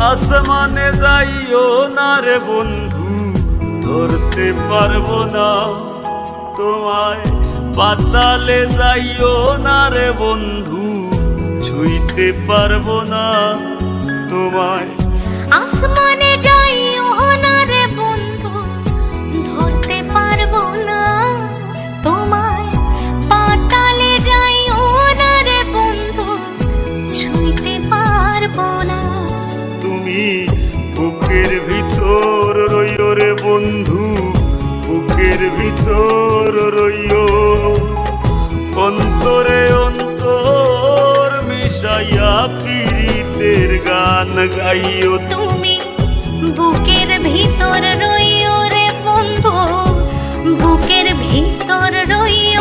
আসমানে যাইও না রে বন্ধু, ধরতে পারবো না তোমায়। পাতালে যাইও না রে বন্ধু, ছুঁইতে পারবো না তোমায়। আসমানে যাইও না রে বন্ধু, ধরতে পারবো না তোমায়। পাতালে যাইও না রে বন্ধু, ছুঁইতে পারবো না। তুমি বুকের ভিতর রইও রে বন্ধু, বুকের ভিতর রইও। অন্তরে অন্তর মিশাইয়া পীড়িতের গান গাইও। তুমি বুকের ভিতর রইও রে বন্ধু, বুকের ভিতর রইও।